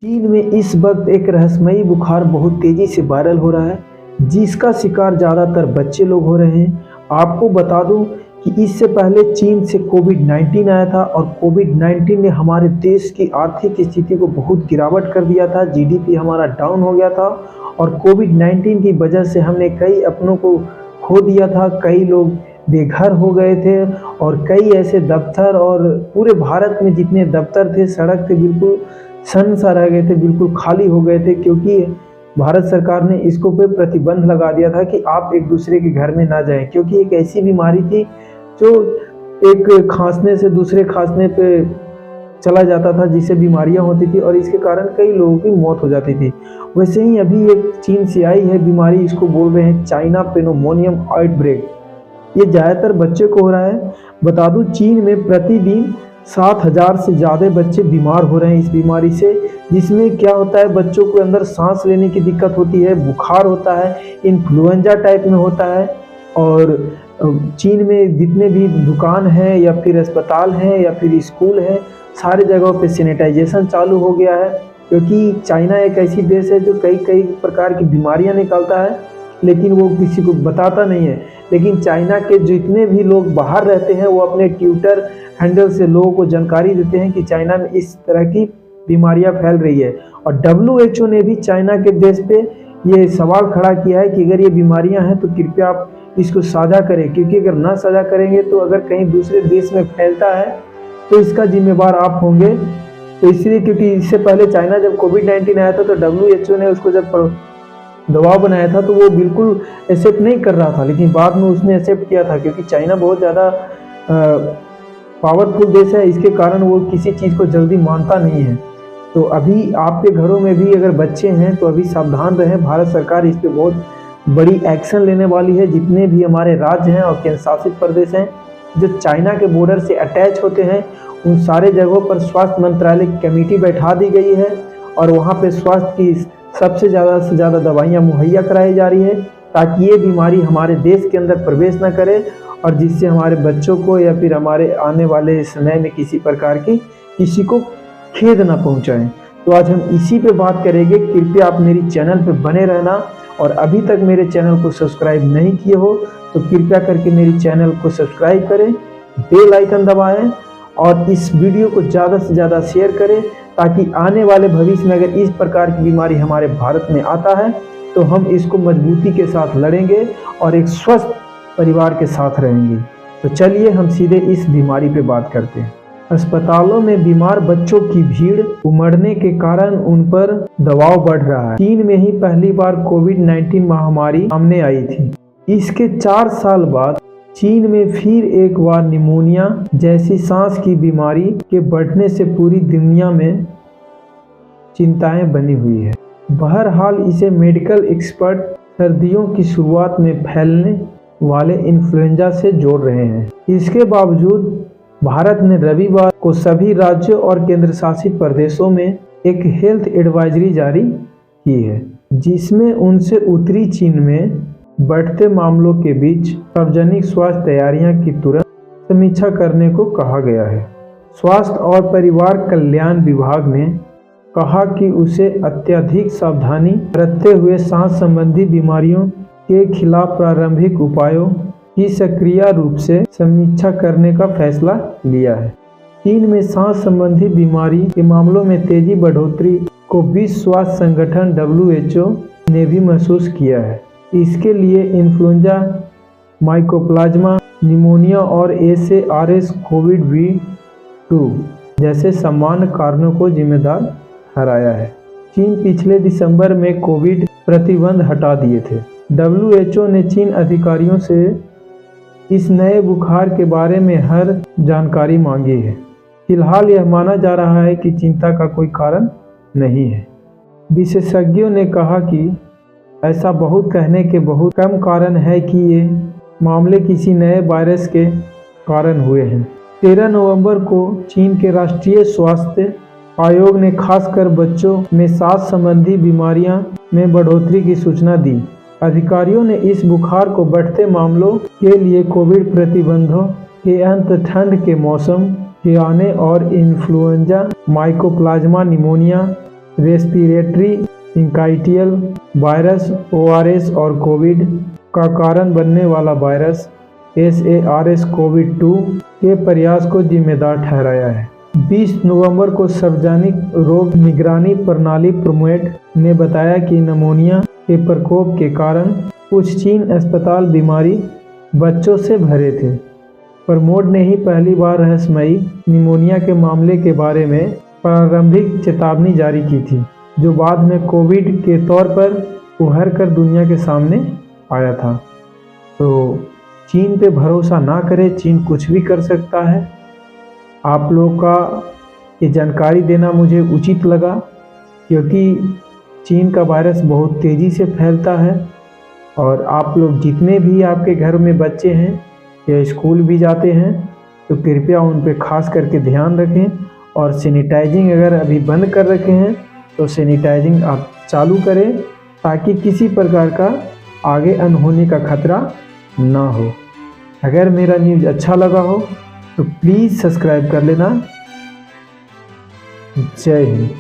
चीन में इस वक्त एक रहस्यमयी बुखार बहुत तेजी से वायरल हो रहा है, जिसका शिकार ज़्यादातर बच्चे लोग हो रहे हैं। आपको बता दूं कि इससे पहले चीन से कोविड-19 आया था और कोविड-19 ने हमारे देश की आर्थिक स्थिति को बहुत गिरावट कर दिया था। जीडीपी हमारा डाउन हो गया था और कोविड-19 की वजह से हमने कई अपनों को खो दिया था। कई लोग बेघर हो गए थे और कई ऐसे दफ्तर और पूरे भारत में जितने दफ्तर थे, सड़क थे, बिल्कुल सन्न-सा रह गए थे, बिल्कुल खाली हो गए थे, क्योंकि भारत सरकार ने इसको पे प्रतिबंध लगा दिया था कि आप एक दूसरे के घर में ना जाएं, क्योंकि एक ऐसी बीमारी थी जो एक खांसने से दूसरे खांसने पे चला जाता था, जिससे बीमारियां होती थी और इसके कारण कई लोगों की मौत हो जाती थी। वैसे ही अभी एक चीन से आई है बीमारी, इसको बोल रहे हैं चाइना पेनोमोनियम आउटब्रेक। ये ज़्यादातर बच्चे को हो रहा है। बता दूं, चीन में प्रतिदिन 7,000 से ज़्यादा बच्चे बीमार हो रहे हैं इस बीमारी से, जिसमें क्या होता है, बच्चों को अंदर सांस लेने की दिक्कत होती है, बुखार होता है, इन्फ्लुएंजा टाइप में होता है। और चीन में जितने भी दुकान हैं या फिर अस्पताल हैं या फिर स्कूल हैं, सारी जगहों पे सैनिटाइजेशन चालू हो गया है, क्योंकि चाइना एक ऐसी देश है जो कई कई प्रकार की बीमारियां निकालता है, लेकिन वो किसी को बताता नहीं है। लेकिन चाइना के जितने भी लोग बाहर रहते हैं वो अपने ट्विटर हैंडल से लोगों को जानकारी देते हैं कि चाइना में इस तरह की बीमारियां फैल रही है। और WHO ने भी चाइना के देश पे ये सवाल खड़ा किया है कि अगर ये बीमारियां हैं तो कृपया आप इसको साझा करें, क्योंकि अगर ना साझा करेंगे तो अगर कहीं दूसरे देश में फैलता है तो इसका जिम्मेवार आप होंगे। तो इसलिए, क्योंकि इससे पहले चाइना जब कोविड-19 आया था तो WHO ने उसको जब दबाव बनाया था तो वो बिल्कुल एक्सेप्ट नहीं कर रहा था, लेकिन बाद में उसने एक्सेप्ट किया था, क्योंकि चाइना बहुत ज़्यादा पावरफुल देश है, इसके कारण वो किसी चीज़ को जल्दी मानता नहीं है। तो अभी आपके घरों में भी अगर बच्चे हैं तो अभी सावधान रहें। भारत सरकार इस पर बहुत बड़ी एक्शन लेने वाली है। जितने भी हमारे राज्य हैं और केंद्र शासित प्रदेश हैं जो चाइना के बॉर्डर से अटैच होते हैं, उन सारे जगहों पर स्वास्थ्य मंत्रालय की कमेटी बैठा दी गई है और वहाँ पे स्वास्थ्य की सबसे ज़्यादा से ज़्यादा दवाइयाँ मुहैया कराई जा रही है, ताकि ये बीमारी हमारे देश के अंदर प्रवेश न करे और जिससे हमारे बच्चों को या फिर हमारे आने वाले समय में किसी प्रकार की किसी को खेद न पहुंचाएं। तो आज हम इसी पे बात करेंगे। कृपया आप मेरी चैनल पे बने रहना, और अभी तक मेरे चैनल को सब्सक्राइब नहीं किए हो तो कृपया करके मेरी चैनल को सब्सक्राइब करें, बेल आइकन दबाएं और इस वीडियो को ज़्यादा से ज़्यादा शेयर करें, ताकि आने वाले भविष्य में अगर इस प्रकार की बीमारी हमारे भारत में आता है तो हम इसको मजबूती के साथ लड़ेंगे और एक स्वस्थ परिवार के साथ रहेंगे। तो चलिए हम सीधे इस बीमारी पे बात करते हैं। अस्पतालों में बीमार बच्चों की भीड़ उमड़ने के कारण उन पर दबाव बढ़ रहा है। चीन में ही पहली बार कोविड-19 महामारी सामने आई थी। इसके 4 साल बाद चीन में फिर एक बार निमोनिया जैसी सांस की बीमारी के बढ़ने से पूरी दुनिया में चिंताएं बनी हुई है। बहरहाल इसे मेडिकल एक्सपर्ट सर्दियों की शुरुआत में फैलने वाले इन्फ्लुएंजा से जोड़ रहे हैं। इसके बावजूद भारत ने रविवार को सभी राज्यों और केंद्र शासित प्रदेशों में एक हेल्थ एडवाइजरी जारी की है, जिसमें उनसे उत्तरी चीन में बढ़ते मामलों के बीच सार्वजनिक स्वास्थ्य तैयारियां की तुरंत समीक्षा करने को कहा गया है। स्वास्थ्य और परिवार कल्याण विभाग ने कहा कि उसे अत्यधिक सावधानी बरतते हुए सांस संबंधी बीमारियों के खिलाफ प्रारंभिक उपायों की सक्रिय रूप से समीक्षा करने का फैसला लिया है। चीन में सांस संबंधी बीमारी के मामलों में तेजी बढ़ोतरी को विश्व स्वास्थ्य संगठन WHO ने भी महसूस किया है। इसके लिए इन्फ्लुएंजा, माइकोप्लाज्मा, निमोनिया और SARS-CoV-2 जैसे सामान्य कारणों को जिम्मेदार ठहराया है। चीन पिछले दिसंबर में कोविड प्रतिबंध हटा दिए थे। WHO ने चीन अधिकारियों से इस नए बुखार के बारे में हर जानकारी मांगी है। फिलहाल यह माना जा रहा है कि चिंता का कोई कारण नहीं है। विशेषज्ञों ने कहा कि ऐसा बहुत कहने के बहुत कम कारण है कि ये मामले किसी नए वायरस के कारण हुए हैं। 13 नवंबर को चीन के राष्ट्रीय स्वास्थ्य आयोग ने खासकर बच्चों में सांस संबंधी बीमारियां में बढ़ोतरी की सूचना दी। अधिकारियों ने इस बुखार को बढ़ते मामलों के लिए कोविड प्रतिबंधों के अंत, ठंड के मौसम के आने और influenza, mycoplasma, pneumonia respiratory syncytial virus ORS और कोविड का कारण बनने वाला वायरस SARS-CoV-2 के प्रयास को जिम्मेदार ठहराया है। 20 नवंबर को सार्वजनिक रोग निगरानी प्रणाली प्रमुख ने बताया कि निमोनिया के प्रकोप के कारण कुछ चीन अस्पताल बीमारी बच्चों से भरे थे। प्रमोद ने ही पहली बार रहस्यमयी निमोनिया के मामले के बारे में प्रारंभिक चेतावनी जारी की थी, जो बाद में कोविड के तौर पर उभर कर दुनिया के सामने आया था। तो चीन पे भरोसा ना करें, चीन कुछ भी कर सकता है। आप लोगों का ये जानकारी देना मुझे उचित लगा, क्योंकि चीन का वायरस बहुत तेज़ी से फैलता है और आप लोग जितने भी आपके घर में बच्चे हैं या स्कूल भी जाते हैं तो कृपया उन पे खास करके ध्यान रखें और सैनिटाइजिंग अगर अभी बंद कर रखे हैं तो सैनिटाइजिंग आप चालू करें, ताकि किसी प्रकार का आगे अनहोनी का खतरा ना हो। अगर मेरा न्यूज़ अच्छा लगा हो तो प्लीज़ सब्सक्राइब कर लेना। जय हिंद।